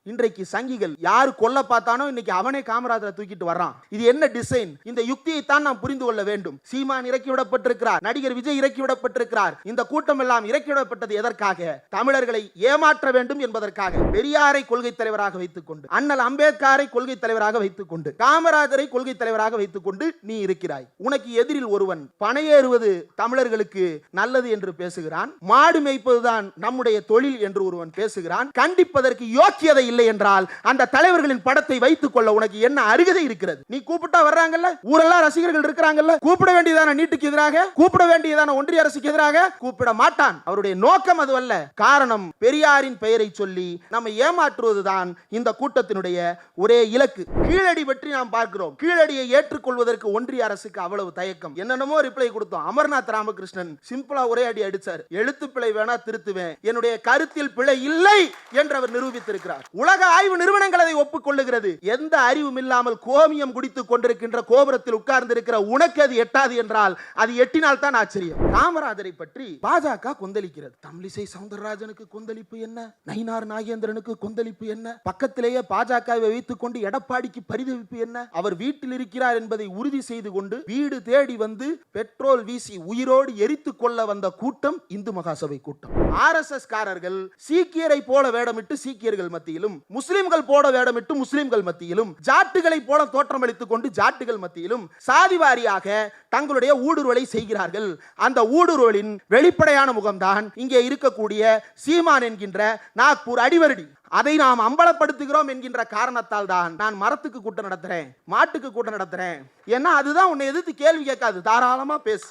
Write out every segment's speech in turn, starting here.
இன்றைக்கு சங்கிகள் யாரு கொல்ல பார்த்தானோ இன்னைக்கு அவனே காமராஜரை தூக்கிட்டு வர்றான். இது என்ன டிசைன்? இந்த யுக்தியை தான் நாம் புரிந்து கொள்ள வேண்டும். சீமான் இறக்கி விடப்பட்டிருக்கிறார், நடிகர் விஜய் இறக்கி விடப்பட்டிருக்கிறார். இந்த கூட்டம் எல்லாம் இறக்கி விடப்பட்டது எதற்காக? தமிழர்களை ஏமாற்ற வேண்டும் என்பதற்காக. பெரியாரை கொள்கை தலைவராக வைத்துக் கொண்டு, அண்ணல் அம்பேத்கரை கொள்கை தலைவராக வைத்துக் கொண்டு, காமராஜரை கொள்கை தலைவராக வைத்துக் கொண்டு நீ இருக்கிறாய். உனக்கு எதிரில் ஒருவன் பனையேறுவது தமிழர்களுக்கு நல்லது என்று பேசுகிறான், மாடு மேய்ப்பதுதான் நம்முடைய தொழில் என்று ஒருவன் பேசுகிறான். கண்டிப்பதற்கு யோக்கியதை இல்லை என்றால் அந்த தலைவர்களின் படத்தை வைத்துக் கொள்ள உனக்கு என்ன அருகதை இருக்கிறது? நீ கூப்பிட்டா வர்றாங்கல்ல, ஊரெல்லாம் ரசிகர்கள் இருக்கிறாங்கல்ல, கூப்பிட வேண்டியதான நீட்டுக்கு எதிராக, கூப்பிட வேண்டியதான ஒன்றிய அரசுக்கு எதிராக கூப்பிட மாட்டான். அவருடைய நோக்கம் அதுவல்ல. காரணம், பெரியாரின் பெயரை சொல்லி நம்மை ஏமாற்றுவதுதான் இந்த கூட்டத்தினுடைய ஒரே இலக்கு. கீழடி பற்றி நாம் பார்க்கிறோம். கீழடியை ஏற்றுக்கொள்வதற்கு ஒன்றிய அரசுக்கு அவ்வளவு தயக்கம். என்னென்னமோ ரிப்ளை கொடுத்தோம். அமர்நாத் ராமகிருஷ்ணன் சிம்பிளா ஒரே அடி அடிச்சார். எழுத்து பிழை வேணா திருத்துவேன், என்னுடைய கருத்தில் பிழை இல்லை என்று அவர் நிரூபித்திருக்கிறார். உலக ஆய்வு நிறுவனங்கள் அதை ஒப்புக்கொள்ளுகிறது. எந்த அறிவும் இல்லாமல் கோமியம் குடித்துக் கொண்டிருக்கின்ற கோபுரத்தில் உட்கார்ந்து இருக்கிற உனக்கு அது எட்டாது என்றால் அது எட்டினால் தான் ஆச்சரியம். காமராஜரை பற்றி பாஜக கொந்தளிக்கிறது. தமிழிசை சவுந்தரராஜனுக்கு கொந்தளிப்பு என்ன, நயினார் நாகேந்திரனுக்கு கொந்தளிப்பு என்ன, பக்கத்திலேயே பாஜகவை வைத்துக் கொண்டு எடப்பாடிக்கு பரிதவிப்பு என்ன? அவர் வீட்டில் இருக்கிறார் என்பதை உறுதி செய்து கொண்டு வீடு தேடி வந்து பெட்ரோல் வீசி உயிரோடு எரித்துக் கொள்ள வந்த கூட்டம் இந்து மகாசபை கூட்டம். RSS காரர்கள் சீக்கியரை போல வேடமிட்டு சீக்கியர்கள் மத்தியிலும், முஸ்லிம்கள் போட வேடமிட்டு முஸ்லிம்கள் மத்தியிலும், ஜாட்டுகளை போல தோற்றமளித்துக் கொண்டு ஜாட்டுகள் மத்தியிலும் சாதிவாரியாக தங்களுடைய ஊடுருவலை செய்கிறார்கள். அந்த ஊடுருவலின் வெளிப்படையான முகம்தான் இங்கே இருக்கக்கூடிய சீமான் என்கின்ற நாக்பூர் அடிவருடி. அதை நாம் அம்பலப்படுத்துகிறோம் என்கின்ற காரணத்தால் தான் நான் மரத்துக்கு கூட்டம் நடத்துறேன், மாட்டுக்கு கூட்டம் நடத்துறேன். ஏன்னா அதுதான் உன்னை எதிர்த்து கேள்வி கேட்காது, தாராளமா பேசு.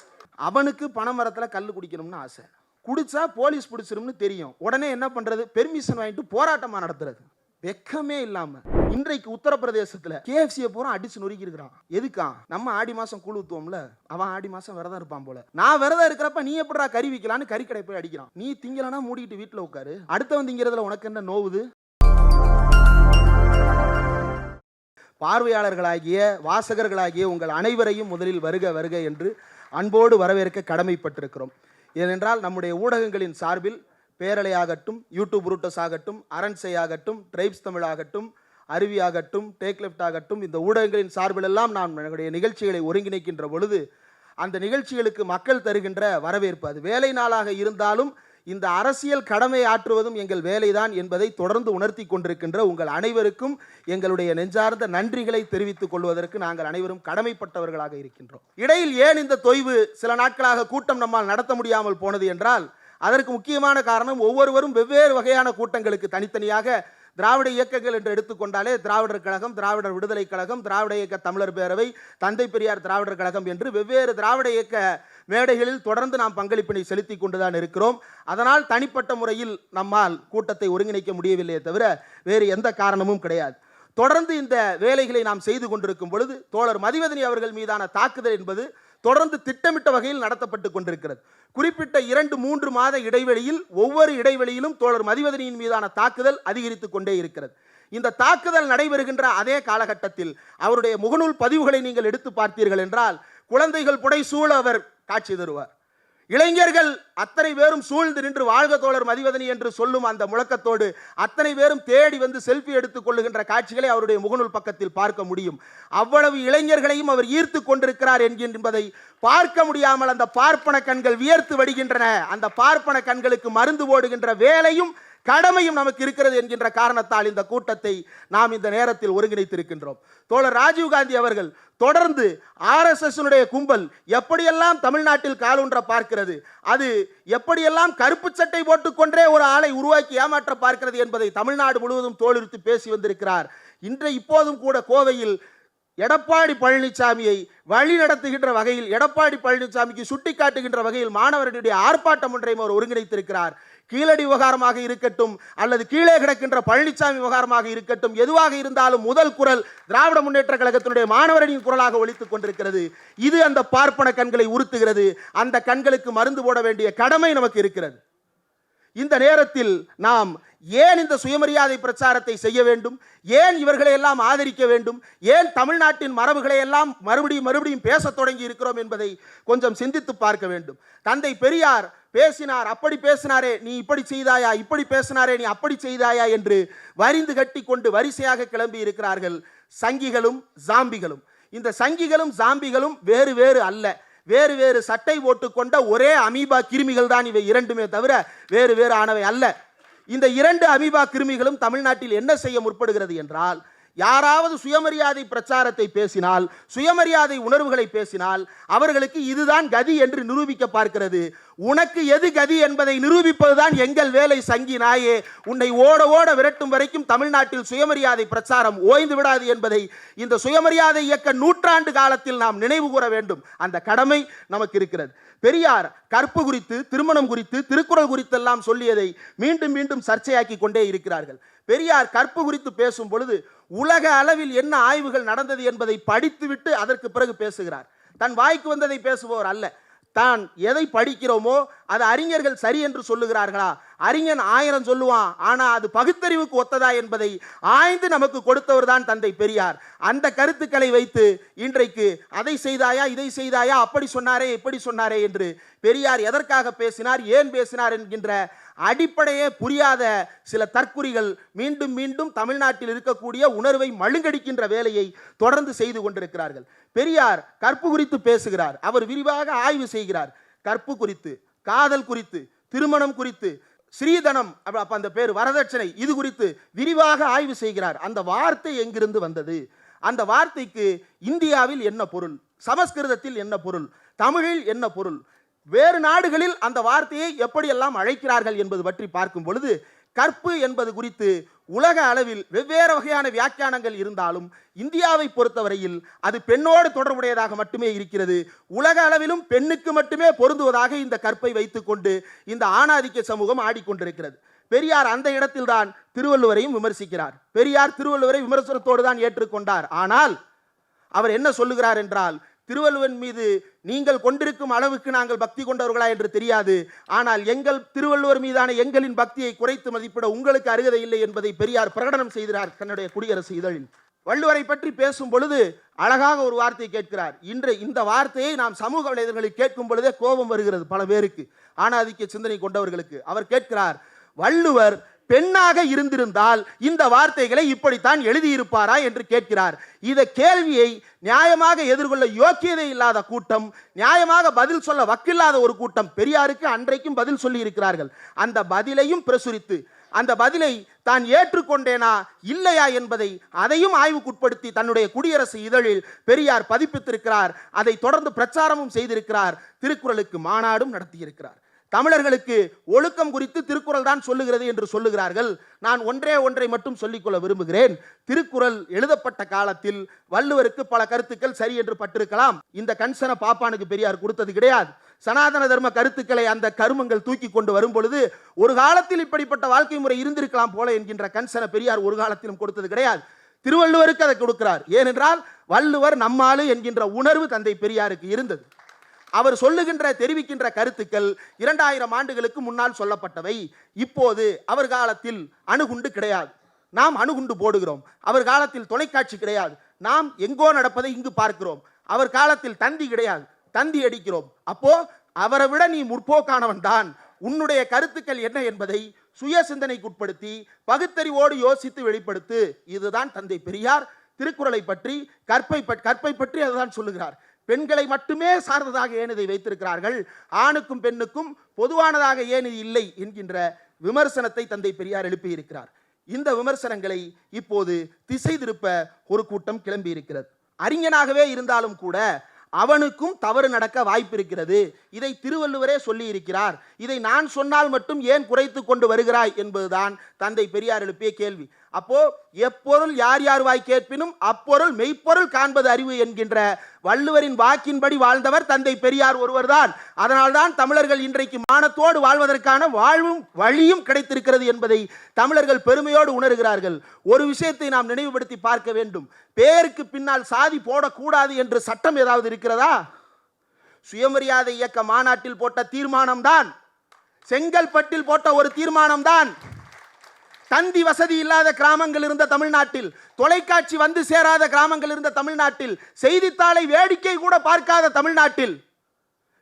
அவனுக்கு பனைமரத்துல கல்லு குடிக்கணும்னு ஆசை, குடிச்சா போலீஸ் பிடிச்சிரும்னு தெரியும். உடனே என்ன பண்றது? பெர்மிஷன் வாங்கிட்டு போராட்டமா நடத்துறது. வெக்கமே இல்லாம இன்றைக்கு உத்தரப்பிரதேசத்துல KFC பூரா அடிச்சு நொறுக்கி இருக்கிறான். எதுக்கா? நம்ம ஆடி மாசம் கூழ் ஊத்துவோம்ல, அவன் ஆடி மாசம் விரதம் இருப்பான் போல. நான் விரதம் இருக்கிறப்ப நீ எப்படா கறி விக்கலான்னு கறிக்கடை போய் அடிக்கிறான். நீ திங்கலனா மூடிட்டு வீட்டுல உட்காரு, அடுத்தவன் திங்கிறதுல உனக்கு என்ன நோவுது? பார்வையாளர்களாகிய வாசகர்களாகிய உங்கள் அனைவரையும் முதலில் வருக வருக என்று அன்போடு வரவேற்க கடமைப்பட்டிருக்கிறோம். ஏனென்றால் நம்முடைய ஊடகங்களின் சார்பில் பேரலை ஆகட்டும், யூடியூப் ரூட்டஸ் ஆகட்டும், அரண்சை ஆகட்டும், ட்ரைப்ஸ் தமிழ் ஆகட்டும், அருவி ஆகட்டும், டேக் லெஃப்ட் ஆகட்டும், இந்த ஊடகங்களின் சார்பிலெல்லாம் நாம் நம்முடைய நிகழ்ச்சிகளை ஒருங்கிணைக்கின்ற பொழுது அந்த நிகழ்ச்சிகளுக்கு மக்கள் தருகின்ற வரவேற்பு, அது வேலை நாளாக இருந்தாலும் இந்த அரசியல் கடமை ஆற்றுவதும் எங்கள் வேலைதான் என்பதை தொடர்ந்து உணர்த்தி கொண்டிருக்கின்ற உங்கள் அனைவருக்கும் எங்களுடைய நெஞ்சார்ந்த நன்றிகளை தெரிவித்துக் கொள்வதற்கு நாங்கள் அனைவரும் கடமைப்பட்டவர்களாக இருக்கின்றோம். இடையில் ஏன் இந்த தொய்வு? சில நாட்களாக கூட்டம் நம்மால் நடத்த முடியாமல் போனது என்றால் அதற்கு முக்கியமான காரணம், ஒவ்வொருவரும் வெவ்வேறு வகையான கூட்டங்களுக்கு தனித்தனியாக திராவிட இயக்கங்கள் என்று எடுத்துக்கொண்டாலே திராவிடர் கழகம், திராவிடர் விடுதலை கழகம், திராவிட இயக்க தமிழர் பேரவை, தந்தை பெரியார் திராவிடர் கழகம் என்று வெவ்வேறு திராவிட இயக்க மேடைகளில் தொடர்ந்து நாம் பங்களிப்பினை செலுத்தி கொண்டுதான் இருக்கிறோம். அதனால் தனிப்பட்ட முறையில் நம்மால் கூட்டத்தை ஒருங்கிணைக்க முடியவில்லையே தவிர வேறு எந்த காரணமும் கிடையாது. தொடர்ந்து இந்த வேலைகளை நாம் செய்து கொண்டிருக்கும் பொழுது தோழர் மதிவதனி அவர்கள் மீதான தாக்குதல் என்பது தொடர்ந்து திட்டமிட்ட வகையில் நடத்தப்பட்டு கொண்டிருக்கிறது. குறிப்பிட்ட 2-3 மாத இடைவெளியில் ஒவ்வொரு இடைவெளியிலும் தோழர் மதிவதனியின் மீதான தாக்குதல் அதிகரித்துக் கொண்டே இருக்கிறது. இந்த தாக்குதல் நடைபெறுகின்ற அதே காலகட்டத்தில் அவருடைய முகநூல் பதிவுகளை நீங்கள் எடுத்து பார்த்தீர்கள் என்றால் குழந்தைகள் புடை சூழ அவர் காட்சி தருவார். இளைஞர்கள் அத்தனை பேரும் சூழ்ந்து நின்று வாழ்க தோழர் மதிவதனி என்று சொல்லும் அந்த முழக்கத்தோடு அத்தனை பேரும் தேடி வந்து செல்ஃபி எடுத்துக் கொள்ளுகின்ற காட்சிகளை அவருடைய முகநூல் பக்கத்தில் பார்க்க முடியும். அவ்வளவு இளைஞர்களையும் அவர் ஈர்த்து கொண்டிருக்கிறார் என்பதை பார்க்க முடியாமல் அந்த பார்ப்பன கண்கள் வியர்த்து வடிகின்றன. அந்த பார்ப்பன கண்களுக்கு மருந்து போடுகின்ற வேலையும் கடமையும் நமக்கு இருக்கிறது என்கின்ற காரணத்தால் இந்த கூட்டத்தை நாம் இந்த நேரத்தில் ஒருங்கிணைத்திருக்கின்றோம். தோழர் ராஜீவ்காந்தி அவர்கள் தொடர்ந்து RSS கும்பல் எப்படியெல்லாம் தமிழ்நாட்டில் காலூன்ற பார்க்கிறது, அது எப்படியெல்லாம் கருப்பு சட்டை போட்டுக்கொண்டே ஒரு ஆளை உருவாக்கி ஏமாற்ற பார்க்கிறது என்பதை தமிழ்நாடு முழுவதும் தோலுரித்து பேசி வந்திருக்கிறார். இப்போதும் கூட கோவையில் எடப்பாடி பழனிசாமியை வழி நடத்துகின்ற வகையில், எடப்பாடி பழனிசாமிக்கு சுட்டி காட்டுகின்ற வகையில் மாணவர்களுடைய ஆர்ப்பாட்டம் ஒன்றையும் அவர் ஒருங்கிணைத்திருக்கிறார். கீழடி விவகாரமாக இருக்கட்டும் அல்லது கீழே கிடக்கின்ற பழனிசாமி விவகாரமாக இருக்கட்டும், எதுவாக இருந்தாலும் முதல் குரல் திராவிட முன்னேற்ற கழகத்தினுடைய மாணவர்களின் குரலாக ஒலித்துக் கொண்டிருக்கிறது. இது அந்த பார்ப்பன கண்களை உறுத்துகிறது. அந்த கண்களுக்கு மருந்து போட வேண்டிய கடமை நமக்கு இருக்கிறது. இந்த நேரத்தில் நாம் ஏன் இந்த சுயமரியாதை பிரச்சாரத்தை செய்ய வேண்டும்? ஏன் இவர்களை எல்லாம் ஆதரிக்க வேண்டும்? ஏன் தமிழ்நாட்டின் மரபுகளை எல்லாம் மறுபடியும் பேசத் தொடங்கி இருக்கிறோம் என்பதை கொஞ்சம் சிந்தித்து பார்க்க வேண்டும். தந்தை பெரியார் பேசினார், அப்படி பேசினாரே நீ இப்படி செய்தாயா, இப்படி பேசினாரே நீ அப்படி செய்தாயா என்று வரிந்து கட்டி கொண்டு வரிசையாக கிளம்பி இருக்கிறார்கள் சங்கிகளும் ஜாம்பிகளும். இந்த சங்கிகளும் ஜாம்பிகளும் வேறு வேறு அல்ல, வேறு வேறு சட்டை போட்டுக்கொண்ட ஒரே அமீபா கிருமிகள் தான் இவை இரண்டுமே தவிர வேறு வேறு ஆனவை அல்ல. இந்த இரண்டு அமீபா கிருமிகளும் தமிழ்நாட்டில் என்ன செய்ய முற்படுகிறது என்றால், யாராவது சுயமரியாதை பிரச்சாரத்தை பேசினால், சுயமரியாதை உணர்வுகளை பேசினால் அவர்களுக்கு இதுதான் கதி என்று நிரூபிக்க பார்க்கிறது. உனக்கு எது கதி என்பதை நிரூபிப்பதுதான் எங்கள் வேலை சங்கி நாயே. உன்னை ஓட ஓட விரட்டும் வரைக்கும் தமிழ்நாட்டில் சுயமரியாதை பிரச்சாரம் ஓய்ந்து விடாது என்பதை இந்த சுயமரியாதை இயக்க நூற்றாண்டு காலத்தில் நாம் நினைவு கூற வேண்டும். அந்த கடமை நமக்கு இருக்கிறது. பெரியார் கற்பு குறித்து, திருமணம் குறித்து, திருக்குறள் குறித்தெல்லாம் சொல்லியதை மீண்டும் மீண்டும் சர்ச்சையாக்கி கொண்டே இருக்கிறார்கள். பெரியார் கற்பு குறித்து பேசும் பொழுது உலக அளவில் என்ன ஆய்வுகள் நடந்தது என்பதை படித்துவிட்டு அதற்கு பிறகு பேசுகிறார். தன் வாய்க்கு வந்ததை பேசுபவர் அல்ல. தான் எதை படிக்கிறோமோ அது அறிஞர்கள் சரி என்று சொல்லுகிறார்களா? அறிஞன் 1000 சொல்லுவான், ஆனா அது பகுத்தறிவுக்கு ஒத்ததா என்பதை ஆய்ந்து நமக்கு கொடுத்தவர் தான் தந்தை பெரியார். அந்த கருத்துக்களை வைத்து இன்றைக்கு அதை செய்தாயா, இதை செய்தாயா, அப்படி சொன்னாரே இப்படி சொன்னாரே என்று பெரியார் எதற்காக பேசினார், ஏன் பேசினார் என்கின்ற அடிப்படையே புரியாத சில தற்குறிகள் மீண்டும் மீண்டும் தமிழ்நாட்டில் இருக்கக்கூடிய உணர்வை மழுங்கடிக்கின்ற வேலையை தொடர்ந்து செய்து கொண்டிருக்கிறார்கள். பெரியார் கற்பு குறித்து பேசுகிறார், அவர் விரிவாக ஆய்வு செய்கிறார். கற்பு குறித்து, காதல் குறித்து, திருமணம் குறித்து, ஸ்ரீதனம், அப்ப அந்த பேர் வரதட்சணை, இது குறித்து விரிவாக ஆய்வு செய்கிறார். அந்த வார்த்தை எங்கிருந்து வந்தது, அந்த வார்த்தைக்கு இந்தியாவில் என்ன பொருள், சமஸ்கிருதத்தில் என்ன பொருள், தமிழில் என்ன பொருள், வேறு நாடுகளில் அந்த வார்த்தையை எப்படியெல்லாம் அழைக்கிறார்கள் என்பது பற்றி பார்க்கும் பொழுது கற்பு என்பது குறித்து உலக அளவில் வெவ்வேறு வகையான வியாக்கியானங்கள் இருந்தாலும் இந்தியாவை பொறுத்தவரையில் அது பெண்ணோடு தொடர்புடையதாக மட்டுமே இருக்கிறது. உலக அளவிலும் பெண்ணுக்கு மட்டுமே பொருந்துவதாக இந்த கற்பை வைத்துக்கொண்டு இந்த ஆணாதிக்க சமூகம் ஆடிக்கொண்டிருக்கிறது. பெரியார் அந்த இடத்தில் தான் திருவள்ளுவரையும் விமர்சிக்கிறார். பெரியார் திருவள்ளுவரை விமர்சனத்தோடு தான் ஏற்றுக்கொண்டார். ஆனால் அவர் என்ன சொல்லுகிறார் என்றால், திருவள்ளுவன் மீது நீங்கள் கொண்டிருக்கும் அளவுக்கு நாங்கள் பக்தி கொண்டவர்களா என்று தெரியாது, ஆனால் எங்கள் திருவள்ளுவர் மீதான எங்களின் பக்தியை குறைத்து மதிப்பிட உங்களுக்கு அருகதை இல்லை என்பதை பெரியார் பிரகடனம் செய்கிறார் தன்னுடைய குடியரசு இதழில். வள்ளுவரை பற்றி பேசும் பொழுது அழகாக ஒரு வார்த்தை கேட்கிறார். இன்று இந்த வார்த்தையை நாம் சமூக வலைதளங்களில் கேட்கும் பொழுதே கோபம் வருகிறது பல பேருக்கு, ஆணாதிக்க சிந்தனை கொண்டவர்களுக்கு. அவர் கேட்கிறார், வள்ளுவர் பெண்ணாக இருந்திருந்தால் இந்த வார்த்தைகளை இப்படித்தான் எழுதியிருப்பாரா என்று கேட்கிறார். இந்த கேள்வியை நியாயமாக எதிர்கொள்ள யோக்கியதை இல்லாத கூட்டம், நியாயமாக பதில் சொல்ல வக்கில்லாத ஒரு கூட்டம் பெரியாருக்கு அன்றைக்கும் பதில் சொல்லி இருக்கிறார்கள். அந்த பதிலையும் பிரசுரித்து அந்த பதிலை தான் ஏற்றுக்கொண்டேனா இல்லையா என்பதை அதையும் ஆய்வுக்குட்படுத்தி தன்னுடைய குடியரசு இதழில் பெரியார் பதிப்பித்திருக்கிறார். அதை தொடர்ந்து பிரச்சாரமும் செய்திருக்கிறார். திருக்குறளுக்கு மாநாடும் நடத்தியிருக்கிறார். தமிழர்களுக்கு ஒழுக்கம் குறித்து திருக்குறள் தான் சொல்லுகிறது என்று சொல்லுகிறார்கள். நான் ஒன்றை மட்டும் சொல்லிக்கொள்ள விரும்புகிறேன். திருக்குறள் எழுதப்பட்ட காலத்தில் வள்ளுவருக்கு பல கருத்துக்கள் சரி என்று பட்டிருக்கலாம். இந்த கன்சன பாப்பானுக்கு பெரியார் கொடுத்தது கிடையாது. சனாதன தர்ம கருத்துக்களை அந்த கருமங்கள் தூக்கி கொண்டு வரும் பொழுது ஒரு காலத்தில் இப்படிப்பட்ட வாழ்க்கை முறை இருந்திருக்கலாம் போல என்கின்ற கன்சன பெரியார் ஒரு காலத்திலும் கொடுத்தது கிடையாது. திருவள்ளுவருக்கு அதை கொடுக்கிறார். ஏனென்றால் வள்ளுவர் நம்மாளு என்கின்ற உணர்வு தந்தை பெரியாருக்கு இருந்தது. அவர் சொல்லுகின்ற தெரிவிக்கின்ற கருத்துக்கள் 2000 ஆண்டுகளுக்கு முன்னால் சொல்லப்பட்டவை. இப்போது அவர் காலத்தில் அணுகுண்டு கிடையாது, நாம் அணுகுண்டு போடுகிறோம். அவர் காலத்தில் தொலைக்காட்சி கிடையாது, நாம் எங்கோ நடப்பதை இங்கு பார்க்கிறோம். அவர் காலத்தில் தந்தி கிடையாது, தந்தி அடிக்கிறோம். அப்போ அவரை விட நீ முற்போக்கானவன் தான். உன்னுடைய கருத்துக்கள் என்ன என்பதை சுய சிந்தனைக்குட்படுத்தி பகுத்தறிவோடு யோசித்து வெளிப்படுத்து. இதுதான் தந்தை பெரியார் திருக்குறளை பற்றி, கற்பை பற்றி அதுதான் சொல்லுகிறார். பெண்களை மட்டுமே சார்ந்ததாக ஏன் இதை வைத்திருக்கிறார்கள், ஆணுக்கும் பெண்ணுக்கும் பொதுவானதாக ஏன் இது இல்லை என்கின்ற விமர்சனத்தை தந்தை பெரியார் எழுப்பியிருக்கிறார். இந்த விமர்சனங்களை இப்போது திசை திருப்ப ஒரு கூட்டம் கிளம்பி இருக்கிறது. அறிஞனாகவே இருந்தாலும் கூட அவனுக்கும் தவறு நடக்க வாய்ப்பு இருக்கிறது. இதை திருவள்ளுவரே சொல்லி இருக்கிறார். இதை நான் சொன்னால் மட்டும் ஏன் குறைத்து கொண்டு வருகிறாய் என்பதுதான் தந்தை பெரியார் எழுப்பிய கேள்வி. அப்போ எப்பொருள் யார் யார் வாய் கேட்பினும் அப்பொருள் மெய்ப்பொருள் காண்பது அறிவு என்கின்ற வள்ளுவரின் வாக்கின்படி வாழ்ந்தவர் தந்தை பெரியார் ஒருவர்தான். அதனால்தான் தமிழர்கள் இன்றைக்கு மானத்தோடு வாழ்வதற்கான வாழ்வும் வழியும் கிடைத்திருக்கிறது என்பதை தமிழர்கள் பெருமையோடு உணர்கிறார்கள். ஒரு விஷயத்தை நாம் நினைவுபடுத்தி பார்க்க வேண்டும். பேருக்கு பின்னால் சாதி போடக்கூடாது என்று சட்டம் ஏதாவது இருக்கிறதா? சுயமரியாதை இயக்க மாநாட்டில் போட்ட தீர்மானம் தான், செங்கல்பட்டில் போட்ட ஒரு தீர்மானம் தான். தந்தி வசதி இல்லாத கிராமங்கள் இருந்த தமிழ்நாட்டில், தொலைக்காட்சி வந்து சேராத கிராமங்கள் இருந்த தமிழ்நாட்டில், செய்தித்தாளை வேடிக்கை கூட பார்க்காத தமிழ்நாட்டில்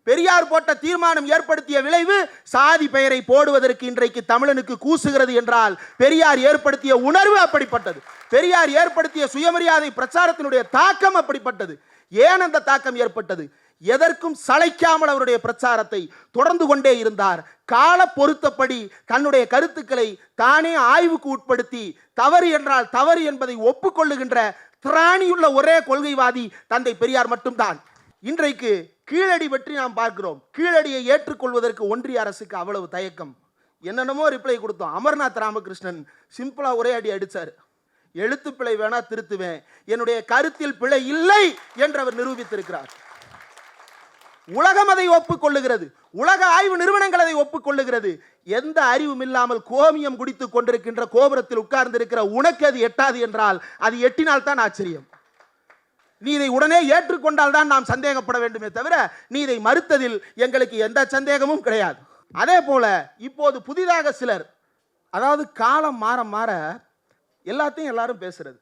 பெரியார் போட்ட தீர்மானம் ஏற்படுத்திய விளைவு சாதி பெயரை போடுவதற்கு இன்றைக்கு தமிழனுக்கு கூசுகிறது என்றால் பெரியார் ஏற்படுத்திய உணர்வு அப்படிப்பட்டது. பெரியார் ஏற்படுத்திய சுயமரியாதை பிரச்சாரத்தினுடைய தாக்கம் அப்படிப்பட்டது. ஏன் அந்த தாக்கம் ஏற்பட்டது? எதற்கும் சளைக்காமல் அவருடைய பிரச்சாரத்தை தொடர்ந்து கொண்டே இருந்தார். கால பொருத்தப்படி தன்னுடைய கருத்துக்களை தானே ஆய்வுக்கு உட்படுத்தி தவறு என்றால் தவறு என்பதை ஒப்புக்கொள்ளுகின்ற திராணியுள்ள ஒரே கொள்கைவாதி தந்தை பெரியார் மட்டும்தான். இன்றைக்கு கீழடி பற்றி நாம் பார்க்கிறோம். கீழடியை ஏற்றுக்கொள்வதற்கு ஒன்றிய அரசுக்கு அவ்வளவு தயக்கம். என்னென்னமோ ரிப்ளை கொடுத்தோம். அமர்நாத் ராமகிருஷ்ணன் சிம்பிளா ஒரே அடி அடிச்சார். எழுத்து பிழை வேணா திருத்துவேன், என்னுடைய கருத்தில் பிழை இல்லை என்று அவர் நிரூபித்திருக்கிறார். உலகம் அதை ஒப்புக்கொள்ளுகிறது, உலக ஆய்வு நிறுவனங்கள் அதை ஒப்புக்கொள்ளுகிறது. எந்த அறிவும் இல்லாமல் கோமியம் குடித்துக் கொண்டிருக்கின்ற கோபுரத்தில் உட்கார்ந்திருக்கிற உனக்கு அது எட்டாது என்றால் அது எட்டினால் தான் ஆச்சரியம். நீ இதை உடனே ஏற்றுக்கொண்டால் தான் நாம் சந்தேகப்பட வேண்டுமே தவிர நீ இதை மறுத்ததில் எங்களுக்கு எந்த சந்தேகமும் கிடையாது. அதே போல இப்போது புதிதாக சிலர், அதாவது காலம் மாற மாற எல்லாத்தையும் எல்லாரும் பேசுறது.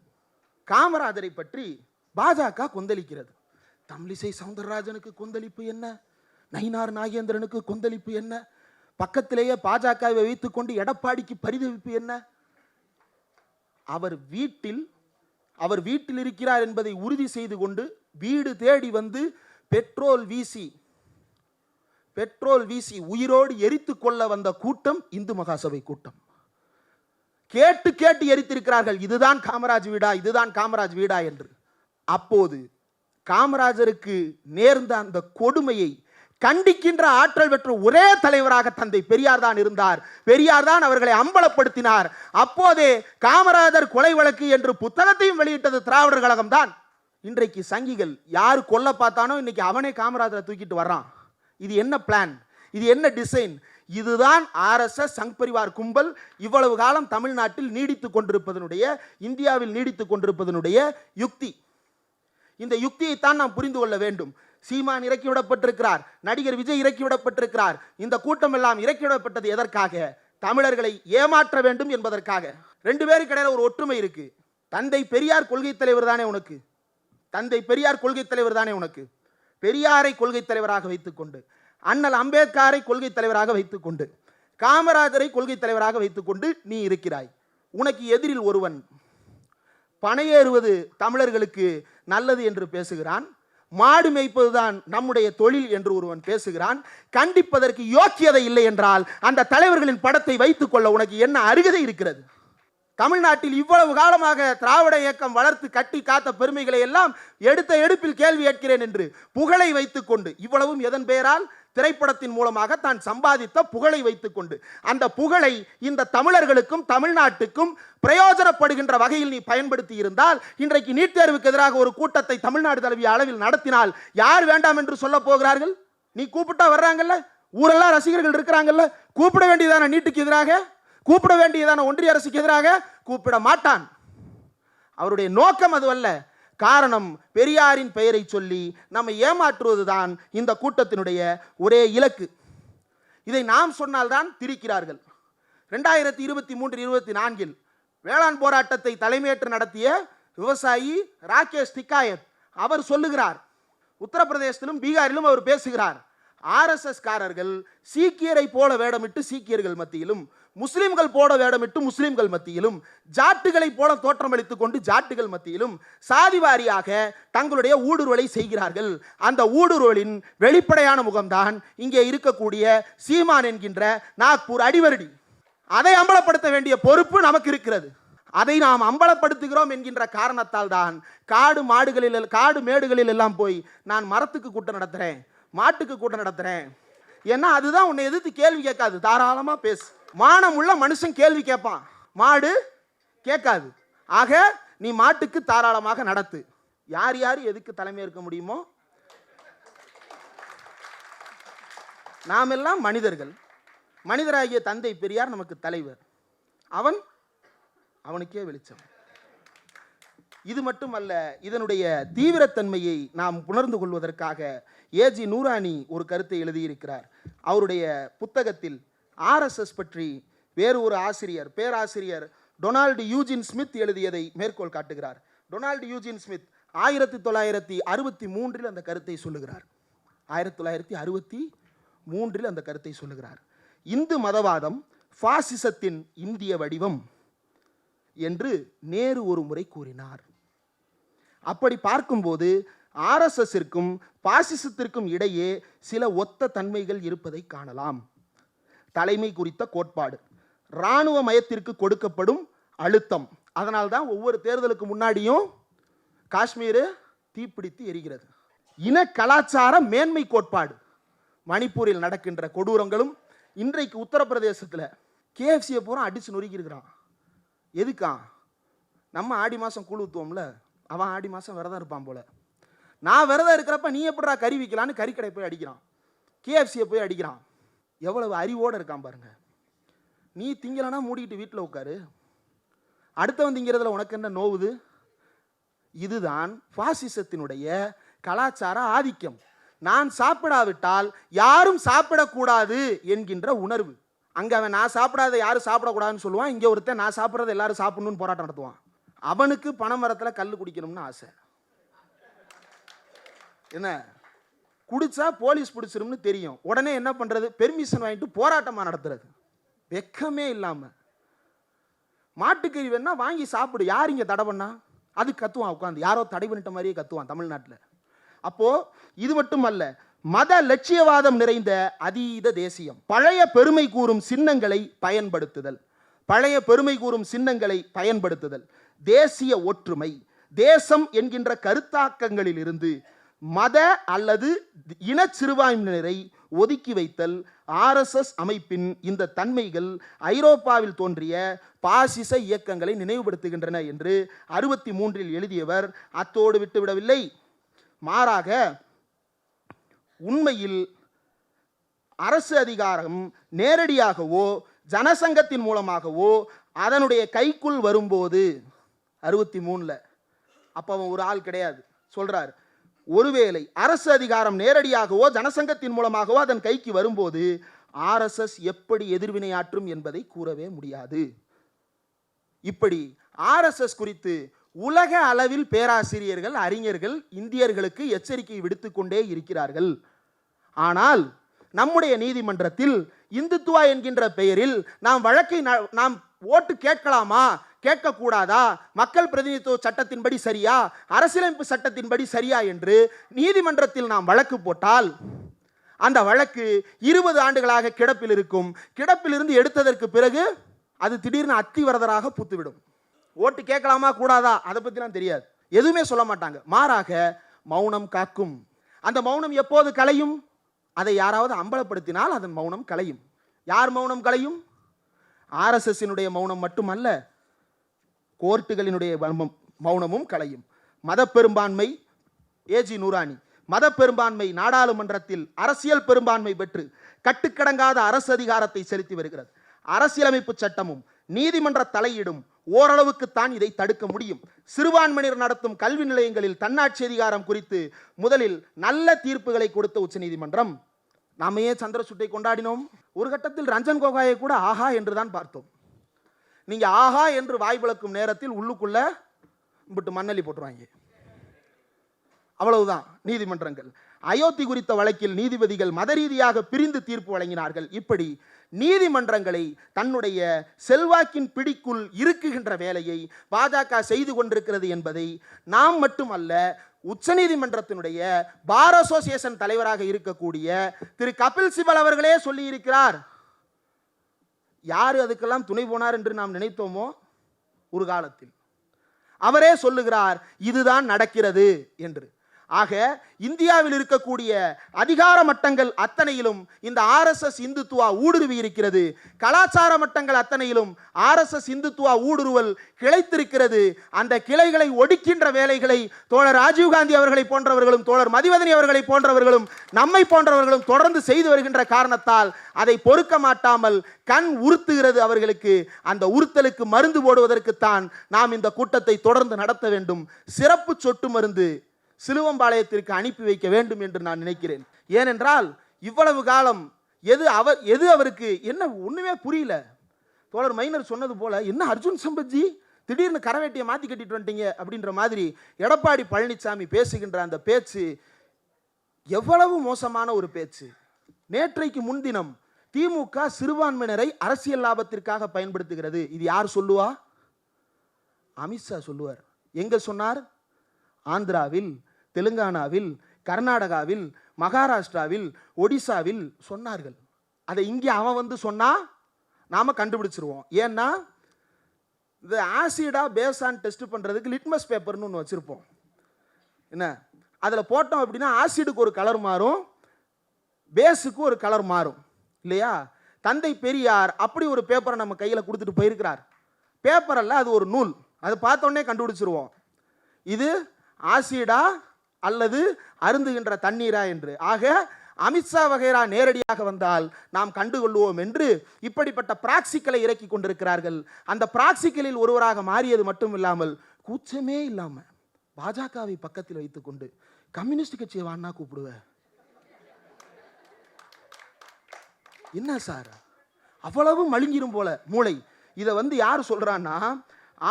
காமராஜரை பற்றி பாஜக கொந்தளிக்கிறது. தமிழிசை சவுந்தரராஜனுக்கு கொந்தளிப்பு என்ன, நயினார் நாகேந்திரனுக்கு கொந்தளிப்பு என்ன, பக்கத்திலேயே பாஜகவை வைத்துக் கொண்டு எடப்பாடிக்கு பரிதவிப்பு என்ன? அவர் வீட்டில் இருக்கிறார் என்பதை உறுதி செய்து கொண்டு வீடு தேடி வந்து பெட்ரோல் வீசி உயிரோடு எரித்து கொள்ள வந்த கூட்டம் இந்து மகாசபை கூட்டம். கேட்டு கேட்டு எரித்திருக்கிறார்கள், இதுதான் காமராஜ் வீடா, இதுதான் காமராஜ் வீடா என்று. அப்போது காமராஜருக்கு நேர்ந்த அந்த கொடுமையை கண்டிக்கின்ற ஆற்றல் பெற்ற ஒரே தலைவராக தந்தை பெரியார் தான் இருந்தார். பெரியார் தான் அவர்களை அம்பலப்படுத்தினார். அப்போதே காமராஜர் கொலை வழக்கு என்று புத்தகத்தையும் வெளியிட்டது திராவிடர் கழகம் தான். இன்றைக்கு சங்கிகள் யாரு கொல்ல பார்த்தானோ இன்னைக்கு அவனே காமராஜரை தூக்கிட்டு வர்றான். இது என்ன பிளான், இது என்ன டிசைன்? இதுதான் ஆர்எஸ்எஸ் சங் பரிவார் கும்பல் இவ்வளவு காலம் தமிழ்நாட்டில் நீடித்துக் கொண்டிருப்பதனுடைய, இந்தியாவில் நீடித்துக் கொண்டிருப்பதனுடைய யுக்தி. இந்த யுக்தியைத்தான் நாம் புரிந்து கொள்ள வேண்டும். சீமான் இறக்கிவிடப்பட்டிருக்கிறார், நடிகர் விஜய் இறக்கிவிடப்பட்டிருக்கிறார். இந்த கூட்டம் எல்லாம் இறக்கிவிடப்பட்டது எதற்காக? தமிழர்களை ஏமாற்ற வேண்டும் என்பதற்காக. ரெண்டு பேருக்கு இடையில ஒரு ஒற்றுமை இருக்கு. தந்தை பெரியார் கொள்கை தலைவர் தானே உனக்கு, தந்தை பெரியார் கொள்கை தலைவர் தானே உனக்கு. பெரியாரை கொள்கை தலைவராக வைத்துக்கொண்டு, அண்ணல் அம்பேத்கரை கொள்கை தலைவராக வைத்துக்கொண்டு, காமராஜரை கொள்கை தலைவராக வைத்துக்கொண்டு நீ இருக்கிறாய். உனக்கு எதிரில் ஒருவன் பனையேறுவது தமிழர்களுக்கு நல்லது என்று பேசுகிறான், மாடு மேய்ப்பதுதான் நம்முடைய தொழில் என்று ஒருவன் பேசுகிறான். கண்டிப்பதற்கு யோக்கியதை இல்லை என்றால் அந்த தலைவர்களின் படத்தை வைத்துக் கொள்ள உனக்கு என்ன அருகதை இருக்கிறது? தமிழ்நாட்டில் இவ்வளவு காலமாக திராவிட இயக்கம் வளர்த்து கட்டி காத்த பெருமைகளை எல்லாம் எடுத்த எடுப்பில் கேள்வி கேட்கிறேன் என்று புகழை வைத்துக் கொண்டு, இவ்வளவும் எதன் பெயரால்? திரைப்படத்தின் மூலமாக தான் சம்பாதித்த புகழை வைத்துக் கொண்டு, அந்த புகழை இந்த தமிழர்களுக்கும் தமிழ்நாட்டுக்கும் பிரயோஜனப்படுகின்ற வகையில் நீ பயன்படுத்தி இருந்தால், இன்றைக்கு நீட் தேர்வுக்கு எதிராக ஒரு கூட்டத்தை தமிழ்நாடு தழுவிய அளவில் நடத்தினால் யார் வேண்டாம் என்று சொல்ல போகிறார்கள்? நீ கூப்பிட்டா வர்றாங்கல்ல, ஊரெல்லாம் ரசிகர்கள் இருக்கிறாங்கல்ல, கூப்பிட வேண்டியதான நீட்டுக்கு எதிராக, கூப்பிட வேண்டியதான ஒன்றிய அரசுக்கு எதிராக கூப்பிட மாட்டான். அவருடைய நோக்கம் அதுவல்ல. காரணம், பெரியாரின் பெயரை சொல்லி நம்மை ஏமாற்றுவதுதான் இந்த கூட்டத்தினுடைய ஒரே இலக்கு. இதை நாம் சொன்னால்தான் திரிக்கிறார்கள். 2023-24 வேளாண் போராட்டத்தை தலைமையேற்று நடத்திய விவசாயி ராகேஷ் டிகாயத் அவர் சொல்லுகிறார், உத்தரப்பிரதேசத்திலும் பீகாரிலும் அவர் பேசுகிறார், ஆர்எஸ்எஸ் காரர்கள் சீக்கியரை போல வேடமிட்டு சீக்கியர்கள் மத்தியிலும், முஸ்லிம்கள் போல வேடமிட்டு முஸ்லிம்கள் மத்தியிலும், ஜாட்டுகளை போல தோற்றமளித்துக் கொண்டு ஜாட்டுகள் மத்தியிலும் சாதி வாரியாக தங்களுடைய ஊடுருவலை செய்கிறார்கள். அந்த ஊடுருவலின் வெளிப்படையான முகம்தான் இங்கே இருக்கக்கூடிய சீமான் என்கின்ற நாக்பூர் அடிவருடி. அதை அம்பலப்படுத்த வேண்டிய பொறுப்பு நமக்கு இருக்கிறது. அதை நாம் அம்பலப்படுத்துகிறோம் என்கின்ற காரணத்தால் தான் காடு மேடுகளில் எல்லாம் போய் நான் மரத்துக்கு கூட்டம் நடத்துறேன், மாட்டுக்கு கூட்டம் நடத்துறேன். ஏன்னா அதுதான் உன்னை எதிர்த்து கேள்வி கேட்காது. தாராளமா பேசு. மானம் உள்ள மனுஷன் கேள்வி கேட்பான், மாடு கேட்காது. ஆக நீ மாட்டுக்கு தாராளமாக நடத்து. யார் யார் எதுக்கு தலைமை ஏற்க முடியுமோ, நாம் எல்லாம் மனிதர்கள். மனிதராகிய தந்தை பெரியார் நமக்கு தலைவர், அவனுக்கே வெளிச்சம். இது மட்டுமல்ல, இதனுடைய தீவிரத்தன்மையை நாம் உணர்ந்து கொள்வதற்காக ஏஜி நூரானி ஒரு கருத்தை எழுதியிருக்கிறார். அவருடைய புத்தகத்தில் ஆர்எஸ்எஸ் பற்றி வேறு ஒரு ஆசிரியர், பேராசிரியர் டொனால்டு யூஜின் ஸ்மித் எழுதியதை மேற்கோள் காட்டுகிறார். டொனால்டு யூஜின் ஸ்மித் 1963 அந்த கருத்தை சொல்லுகிறார். 1963 அந்த கருத்தை சொல்லுகிறார். இந்து மதவாதம் பாசிசத்தின் இந்திய வடிவம் என்று நேரு ஒரு முறை கூறினார். அப்படி பார்க்கும்போது ஆர்எஸ்எஸ்ஸிற்கும் பாசிசத்திற்கும் இடையே சில ஒத்த தன்மைகள் இருப்பதை காணலாம். தலைமை குறித்த கோட்பாடு, இராணுவ மயத்திற்கு கொடுக்கப்படும் அழுத்தம், அதனால்தான் ஒவ்வொரு தேர்தலுக்கு முன்னாடியும் காஷ்மீர் தீப்பிடித்து எரிகிறது. இன கலாச்சார மேன்மை கோட்பாடு, மணிப்பூரில் நடக்கின்ற கொடூரங்களும், இன்றைக்கு உத்தரப்பிரதேசத்தில் கேஎஃப்சியை பூரா அடிச்சு நொறுக்கி இருக்கிறான். எதுக்கா? நம்ம ஆடி மாதம் கூழ் ஊற்றுவோம்ல, அவன் ஆடி மாதம் விரதம் இருப்பான் போல. நான் விரதம் இருக்கிறப்ப நீ எப்படா கறி விற்கலான்னு கறிக்கடை போய் அடிக்கிறான், கேஎஃப்சியை போய் அடிக்கிறான். எவ்வளவு அறிவோடு இருக்கான் பாருங்க. நீ திங்கலனா மூடிக்கிட்டு வீட்டில் உட்காரு, அடுத்தவன் திங்கிறதுல உனக்கு என்ன நோவுது? இதுதான் பாசிசத்தினுடைய கலாச்சார ஆதிக்கம். நான் சாப்பிடாவிட்டால் யாரும் சாப்பிடக்கூடாது என்கின்ற உணர்வு. அங்க அவன் நான் சாப்பிடாத யாரும் சாப்பிடக்கூடாதுன்னு சொல்லுவான், இங்க ஒருத்தன் நான் சாப்பிட்றத எல்லாரும் சாப்பிடணும்னு போராட்டம் நடத்துவான். அவனுக்கு பனைமரத்துல கல் குடிக்கணும்னு ஆசை. என்ன குடிச்சா போலீஸ் பிடிச்சிரும்னு தெரியும், உடனே என்ன பண்றது? பெர்மிஷன் வாங்கிட்டு போராட்டமா நடத்துறது. வெக்கமே இல்லாம. மாட்டுக்கறி வேணா வாங்கி சாப்பிடு, யார் இங்க தடை பண்ணா? அது கத்துவான் உட்காந்து, யாரோ தடை பண்ணிட்ட மாதிரியே கத்துவான் தமிழ்நாட்டில். அப்போ இது மட்டும் அல்ல, மத லட்சியவாதம் நிறைந்த அதீத தேசியம், பழைய பெருமை கூறும் சின்னங்களை பயன்படுத்துதல், பழைய பெருமை கூறும் சின்னங்களை பயன்படுத்துதல், தேசிய ஒற்றுமை, தேசம் என்கின்ற கருத்தாக்கங்களில் இருந்து மத அல்லது இன சிறுபான்மையினரை ஒதுக்கி வைத்தல், ஆர்எஸ்எஸ் அமைப்பின் இந்த தன்மைகள் ஐரோப்பாவில் தோன்றிய பாசிச இயக்கங்களை நினைவுபடுத்துகின்றன என்று 63 எழுதியவர் அத்தோடு விட்டுவிடவில்லை. மாறாக உண்மையில் அரசு அதிகாரம் நேரடியாகவோ ஜனசங்கத்தின் மூலமாகவோ அதனுடைய கைக்குள் வரும்போது 63 அப்ப அவன் ஒரு ஆள் கிடையாது சொல்றார். ஒருவேளை அரசு அதிகாரம் நேரடியாகவோ ஜனசங்கத்தின் மூலமாகவோ அதன் கைக்கு வரும்போது ஆர்எஸ்எஸ் எப்படி எதிர்வினையாற்றும் என்பதை கூறவே முடியாது. இப்படி ஆர்எஸ்எஸ் குறித்து உலக அளவில் பேராசிரியர்கள், அறிஞர்கள் இந்தியர்களுக்கு எச்சரிக்கை விடுத்துக் கொண்டே இருக்கிறார்கள். ஆனால் நம்முடைய நீதிமன்றத்தில் இந்துத்துவா என்கின்ற பெயரில் நாம் ஓட்டு கேட்கலாமா கேட்கக்கூடாதா, மக்கள் பிரதிநிதித்துவ சட்டத்தின்படி சரியா, அரசியலமைப்பு சட்டத்தின்படி சரியா என்று நீதிமன்றத்தில் நாம் வழக்கு போட்டால் அந்த வழக்கு 20 ஆண்டுகளாக கிடப்பில் இருக்கும். கிடப்பிலிருந்து எடுத்ததற்கு பிறகு அது திடீர்னு அத்திவரதராக பூத்துவிடும். ஓட்டு கேட்கலாமா கூடாதா அதை பற்றிலாம் தெரியாது, எதுவுமே சொல்ல மாட்டாங்க. மாறாக மௌனம் காக்கும். அந்த மௌனம் எப்போது கலையும்? அதை யாராவது அம்பலப்படுத்தினால் அதன் மௌனம் கலையும். யார் மௌனம் கலையும்? ஆர்எஸ்எஸ்ஸினுடைய மௌனம் மட்டுமல்ல, கோர்ட்டுகளினுடைய மௌனமும் கலையும். மத பெரும்பான்மை, ஏஜி நூரானி, மத பெரும்பான்மை நாடாளுமன்றத்தில் அரசியல் பெரும்பான்மை பெற்று கட்டுக்கடங்காத அரசு அதிகாரத்தை செலுத்தி வருகிறது. அரசியலமைப்பு சட்டமும் நீதிமன்ற தலையீடும் ஓரளவுக்குத்தான் இதை தடுக்க முடியும். சிறுபான்மையினர் நடத்தும் கல்வி நிலையங்களில் தன்னாட்சி அதிகாரம் குறித்து முதலில் நல்ல தீர்ப்புகளை கொடுத்த உச்சநீதிமன்றம். நாம ஏன் சந்திரசூட்டை கொண்டாடினோம்? ஒரு கட்டத்தில் ரஞ்சன் கோகாயை கூட ஆஹா என்றுதான் பார்த்தோம். நீங்க ஆஹா என்று வாய் விளக்கும் நேரத்தில் உள்ளுக்குள்ள மண்ணலி போட்டுருவாங்க. அவ்வளவுதான் நீதிமன்றங்கள். அயோத்தி குறித்த வழக்கில் நீதிபதிகள் மத ரீதியாக பிரிந்து தீர்ப்பு வழங்கினார்கள். இப்படி நீதிமன்றங்களை தன்னுடைய செல்வாக்கின் பிடிக்குள் இருக்குகின்ற வேலையை பாஜக செய்து கொண்டிருக்கிறது என்பதை நாம் மட்டுமல்ல, உச்சநீதிமன்றத்தினுடைய பார் அசோசியேஷன் தலைவராக இருக்கக்கூடிய திரு கபில் சிபல் அவர்களே சொல்லி இருக்கிறார். யாரு அதுக்கெல்லாம் துணை போனார் என்று நாம் நினைத்தோமோ ஒரு காலத்தில் அவரே சொல்லுகிறார் இதுதான் நடக்கிறது என்று. ஆக இந்தியாவில் இருக்கக்கூடிய அதிகார மட்டங்கள் அத்தனையிலும் இந்த ஆர்எஸ்எஸ் இந்துத்துவா ஊடுருவி இருக்கிறது. கலாச்சார மட்டங்கள் அத்தனையிலும் ஆர்எஸ்எஸ் இந்துத்துவா ஊடுருவல் கிளைத்திருக்கிறது. அந்த கிளைகளை ஒடுக்கின்ற வேலைகளை தோழர் ராஜீவ்காந்தி அவர்களை போன்றவர்களும் தோழர் மதிவதனி அவர்களை போன்றவர்களும் நம்மை போன்றவர்களும் தொடர்ந்து செய்து வருகின்ற காரணத்தால் அதை பொறுக்க மாட்டாமல் கண் உறுத்துகிறது அவர்களுக்கு. அந்த உறுத்தலுக்கு மருந்து போடுவதற்குத்தான் நாம் இந்த கூட்டத்தை தொடர்ந்து நடத்த வேண்டும். சிறப்பு சொட்டு மருந்து சிலுவம்பாளையத்திற்கு அனுப்பி வைக்க வேண்டும் என்று நான் நினைக்கிறேன். ஏனென்றால் இவ்வளவு காலம் எது அவருக்கு என்ன ஒண்ணுமே புரியல. தோழர் மைனர் சொன்னது போல, என்ன அர்ஜுன் சம்பத்ஜி திடீர்னு கரவேட்டியை மாற்றி கட்டிட்டு வந்துட்டீங்க அப்படின்ற மாதிரி எடப்பாடி பழனிசாமி பேசுகின்ற அந்த பேச்சு எவ்வளவு மோசமான ஒரு பேச்சு. நேற்றைக்கு முன்தினம் திமுக சிறுபான்மையினரை அரசியல் லாபத்திற்காக பயன்படுத்துகிறது. இது யார் சொல்லுவா? அமித்ஷா சொல்லுவார். எங்க சொன்னார்? ஆந்திராவில், தெலுங்கானாவில், கர்நாடகாவில், மகாராஷ்டிராவில், ஒடிசாவில் சொன்னார்கள். அதை இங்கே அவன் வந்து சொன்னா நாம கண்டுபிடிச்சிருவோம். ஏன்னா இந்த ஆசிடா பேஸான் டெஸ்ட் பண்றதுக்கு லிட்மஸ் பேப்பர்னு ஒன்று வச்சிருப்போம். என்ன அதில் போட்டோம் அப்படின்னா ஆசிடுக்கு ஒரு கலர் மாறும், பேஸுக்கு ஒரு கலர் மாறும் இல்லையா? தந்தை பெரியார் அப்படி ஒரு பேப்பரை நம்ம கையில் கொடுத்துட்டு போயிருக்கிறார். பேப்பர் அல்ல, அது ஒரு நூல். அதை பார்த்தோன்னே கண்டுபிடிச்சிருவோம் இது ஆசிடா அல்லது அருந்துகின்ற தண்ணீரா என்று. ஆக அமித்ஷா வகைரா நேரடியாக வந்தால் நாம் கண்டுகொள்வோம் என்று இப்படிப்பட்ட பிராக்சிக்கலை இறக்கி கொண்டிருக்கிறார்கள். அந்த பிராக்சிக்கலில் ஒருவராக மாறியது மட்டும் இல்லாமல் கூச்சமே இல்லாமல் பாஜகவை பக்கத்தில் வைத்துக் கொண்டு கம்யூனிஸ்ட் கட்சியை வான்னா கூப்பிடுவேன். என்ன சார் அவ்வளவு மழுங்கிரும் போல மூளை. இதை வந்து யார் சொல்றான்னா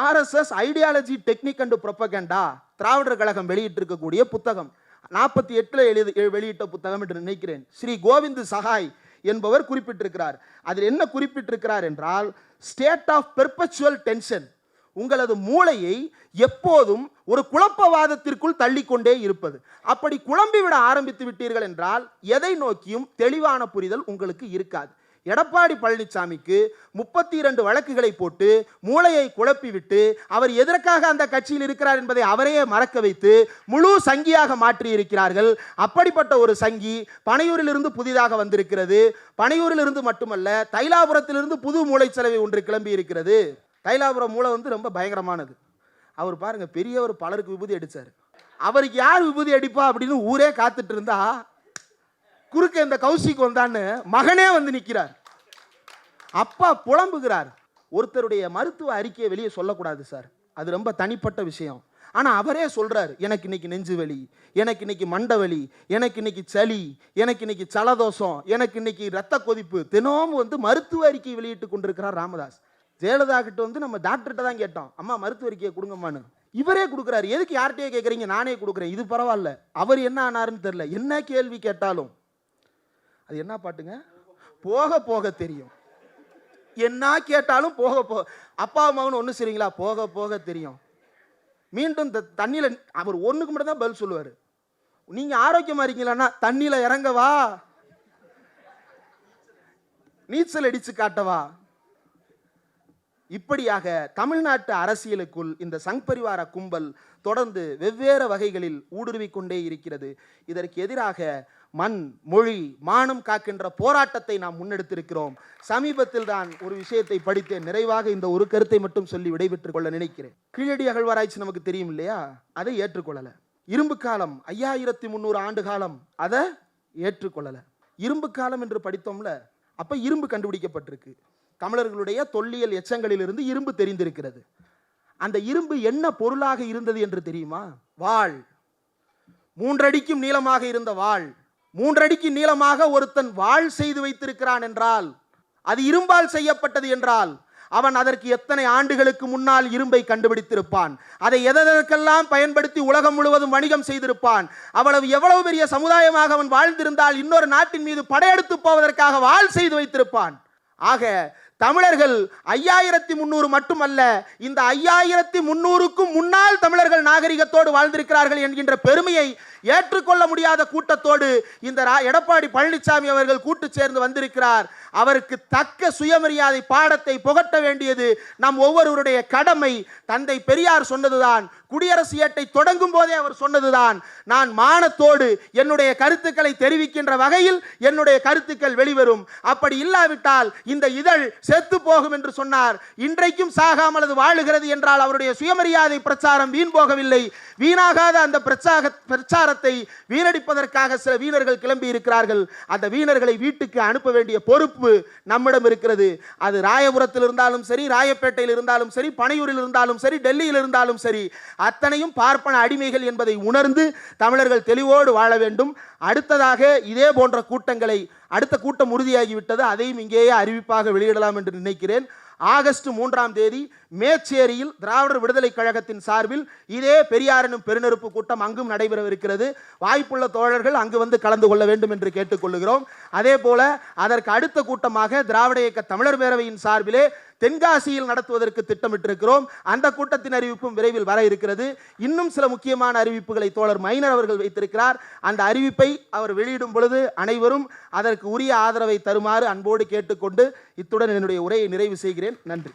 RSS ideology technique and புரோபகண்டா Dravidar Kazhagam வெளியிட்டிருக்கக்கூடிய புத்தகம், 48 வெளியிட்ட புத்தகம் என்று நினைக்கிறேன். ஸ்ரீ கோவிந்த் சகாய் என்பவர் குறிப்பிட்டிருக்கிறார். அதில் என்ன குறிப்பிட்டிருக்கிறார் என்றால், ஸ்டேட் ஆஃப் பெர்பச்சுவல் டென்ஷன், உங்களது மூளையை எப்போதும் ஒரு குழப்பவாதத்திற்குள் தள்ளிக்கொண்டே இருப்பது. அப்படி குழம்பிவிட ஆரம்பித்து விட்டீர்கள் என்றால் எதை நோக்கியும் தெளிவான புரிதல் உங்களுக்கு இருக்காது. எடப்பாடி பழனிசாமிக்கு 32 வழக்குகளை போட்டு மூளையை குழப்பிவிட்டு அவர் எதற்காக அந்த கட்சியில் இருக்கிறார் என்பதை அவரையே மறக்க வைத்து முழு சங்கியாக மாற்றி இருக்கிறார்கள். அப்படிப்பட்ட ஒரு சங்கி பனையூரிலிருந்து புதிதாக வந்திருக்கிறது. பனையூரிலிருந்து மட்டுமல்ல, தைலாபுரத்திலிருந்து புது மூளைச்சலவை ஒன்று கிளம்பி இருக்கிறது. தைலாபுரம் மூளை வந்து ரொம்ப பயங்கரமானது. அவர் பாருங்க, பெரியவர் பலருக்கு விபூதி அடிச்சார். அவருக்கு யார் விபூதி அடிப்பா அப்படின்னு ஊரே காத்துட்டு இருந்தா குறுக்க இந்த கௌசிக் வந்தான்னு மகனே வந்து நிற்கிறார். அப்பா புலம்புகிறார். ஒருத்தருடைய மருத்துவ அறிக்கையை வெளியே சொல்லக்கூடாது சார், அது ரொம்ப தனிப்பட்ட விஷயம். ஆனால் அவரே சொல்றார், எனக்கு இன்னைக்கு நெஞ்சு வலி, எனக்கு இன்னைக்கு மண்டை வலி, எனக்கு இன்னைக்கு சளி, எனக்கு இன்னைக்கு சலதோஷம், எனக்கு இன்னைக்கு ரத்த கொதிப்பு, தினமும் வந்து மருத்துவ அறிக்கை வெளியிட்டு கொண்டிருக்கிறார் ராமதாஸ். ஜெயலலிதா கிட்ட வந்து நம்ம டாக்டர்கிட்ட தான் கேட்டோம், அம்மா மருத்துவ அறிக்கையை கொடுங்கம்மான்னு. இவரே கொடுக்குறாரு. எதுக்கு யார்கிட்டயே கேட்குறீங்க, நானே கொடுக்குறேன், இது பரவாயில்ல. அவர் என்ன ஆனாருன்னு தெரியல. என்ன கேள்வி கேட்டாலும் அது என்ன பாட்டுங்க, போக போக தெரியும். என்ன கேட்டாலும் போக போக, அப்பா அம்மாவுன்னு ஒன்று சரிங்களா, போக போக தெரியும். மீண்டும் தண்ணியில் அவர் ஒன்றுக்கு மட்டும் தான் பதில் சொல்லுவார். நீங்கள் ஆரோக்கியமாக இருக்கீங்களான்னா தண்ணியில் இறங்கவா, நீச்சல் அடித்து காட்டவா. இப்படியாக தமிழ்நாட்டு அரசியலுக்குள் இந்த சங் பரிவார கும்பல் தொடர்ந்து வெவ்வேறு வகைகளில் ஊடுருவிக் கொண்டே இருக்கிறது. இதற்கு எதிராக மண், மொழி, மானம் காக்கின்ற போராட்டத்தை நாம் முன்னெடுத்திருக்கிறோம். சமீபத்தில் தான் ஒரு விஷயத்தை படித்தேன். நிறைவாக இந்த ஒரு கருத்தை மட்டும் சொல்லி விடைபெற்றுக் கொள்ள நினைக்கிறேன். கீழடி அகழ்வாராய்ச்சி நமக்கு தெரியும் இல்லையா, அதை ஏற்றுக்கொள்ளல. இரும்பு காலம் 5300 ஆண்டு காலம், அதை ஏற்றுக்கொள்ளல. இரும்பு காலம் என்று படித்தோம்ல, அப்ப இரும்பு கண்டுபிடிக்கப்பட்டிருக்கு. தமிழர்களுடைய தொல்லியல் எச்சங்களிலிருந்து இரும்பு தெரிந்திருக்கிறது. அந்த இரும்பு என்ன பொருளாக இருந்தது என்று தெரியுமா? வாள். 3 அடிக்கும் நீளமாக இருந்த வாள். 3 அடிக்கு நீளமாக ஒருத்தன் வாள் செய்து வைத்திருக்கிறான் என்றால், அது இரும்பால் செய்யப்பட்டது என்றால், அவன் அதற்கு எத்தனை ஆண்டுகளுக்கு முன்னால் இரும்பை கண்டுபிடித்திருப்பான், அதை எதற்கெல்லாம் பயன்படுத்தி உலகம் முழுவதும் வணிகம் செய்திருப்பான், எவ்வளவு பெரிய சமுதாயமாக அவன் வாழ்ந்திருந்தால் இன்னொரு நாட்டின் மீது படையெடுத்து போவதற்காக வாள் செய்து வைத்திருப்பான். ஆக தமிழர்கள் 5300 மட்டுமல்ல, இந்த 5300க்கும் முன்னால் தமிழர்கள் நாகரிகத்தோடு வாழ்ந்திருக்கிறார்கள் என்கின்ற பெருமையை ஏற்றுக்கொள்ள முடியாத கூட்டத்தோடு இந்த எடப்பாடி பழனிசாமி அவர்கள் கூட்டு சேர்ந்து வந்திருக்கிறார். அவருக்கு தக்க சுயமரியாதை பாடத்தை புகட்ட வேண்டியது நம் ஒவ்வொருவருடைய கடமை. தந்தை பெரியார் சொன்னதுதான், குடியரசு ஏட்டை தொடங்கும் போதே அவர் சொன்னதுதான், நான் மானத்தோடு என்னுடைய கருத்துக்களை தெரிவிக்கின்ற வகையில் என்னுடைய கருத்துக்கள் வெளிவரும், அப்படி இல்லாவிட்டால் இந்த இதழ் செத்து போகும் என்று சொன்னார். இன்றைக்கும் சாகாமல் அது வாழுகிறது என்றால் அவருடைய சுயமரியாதை பிரச்சாரம் வீண் போகவில்லை. வீணாகாத அந்த பிரச்சாரத்தை வீணடிப்பதற்காக சில வீணர்கள் கிளம்பி இருக்கிறார்கள். அந்த வீணர்களை வீட்டுக்கு அனுப்ப வேண்டிய பொறுப்பு நம்மிடம் இருக்கிறது. அது ராயபுரத்தில் இருந்தாலும் சரி, ராயப்பேட்டையில் இருந்தாலும் சரி, பனையூரில் இருந்தாலும் சரி, டெல்லியில் இருந்தாலும் சரி, அத்தனையும் பார்ப்பன அடிமைகள் என்பதை உணர்ந்து தமிழர்கள் தெளிவோடு வாழ வேண்டும். அடுத்ததாக இதே போன்ற கூட்டங்களை, அடுத்த கூட்டம் உறுதியாகிவிட்டது, அதையும் இங்கேயே அறிவிப்பாக வெளியிடலாம் என்று நினைக்கிறேன். ஆகஸ்ட் 3ஆம் தேதி மேச்சேரியில் திராவிடர் விடுதலை கழகத்தின் சார்பில் இதே பெரியார் எனும் பெருநெருப்பு கூட்டம் அங்கும் நடைபெறவிருக்கிறது. வாய்ப்புள்ள தோழர்கள் அங்கு வந்து கலந்து கொள்ள வேண்டும் என்று கேட்டுக்கொள்கிறோம். அதே போல அதற்கு அடுத்த கூட்டமாக திராவிட இயக்க தமிழர் பேரவையின் சார்பிலே தென்காசியில் நடத்துவதற்கு திட்டமிட்டிருக்கிறோம். அந்த கூட்டத்தின் அறிவிப்பும் விரைவில் வர இருக்கிறது. இன்னும் சில முக்கியமான அறிவிப்புகளை தோழர் மைனர் அவர்கள் வைத்திருக்கிறார். அந்த அறிவிப்பை அவர் வெளியிடும் பொழுது அனைவரும் அதற்கு உரிய ஆதரவை தருமாறு அன்போடு கேட்டுக்கொண்டு இத்துடன் என்னுடைய உரையை நிறைவு செய்கிறேன். நன்றி.